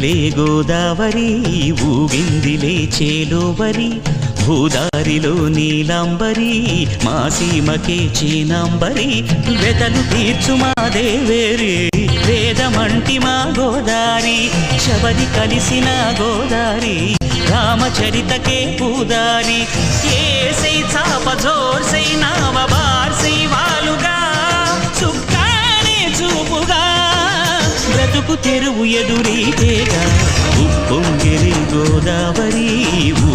ఊగెనులే గోదావరి ఊగిందిలే చేలోబరి భూదారిలో నీలాంబరి మా సీమకే చీనాంబరి వెతలు తీర్చు మా దేవేరి వేదమంటి మా గోదారి శబరి కలిసిన గోదారి రామచరితకే పూదారి ఏసై చాప జోర్సై నావ బార్సై వాలుగా చుక్కానే చూపుగా బ్రతుకు తెరువు ఎదురీతేగా ఉప్పొంగిరి గోదావరి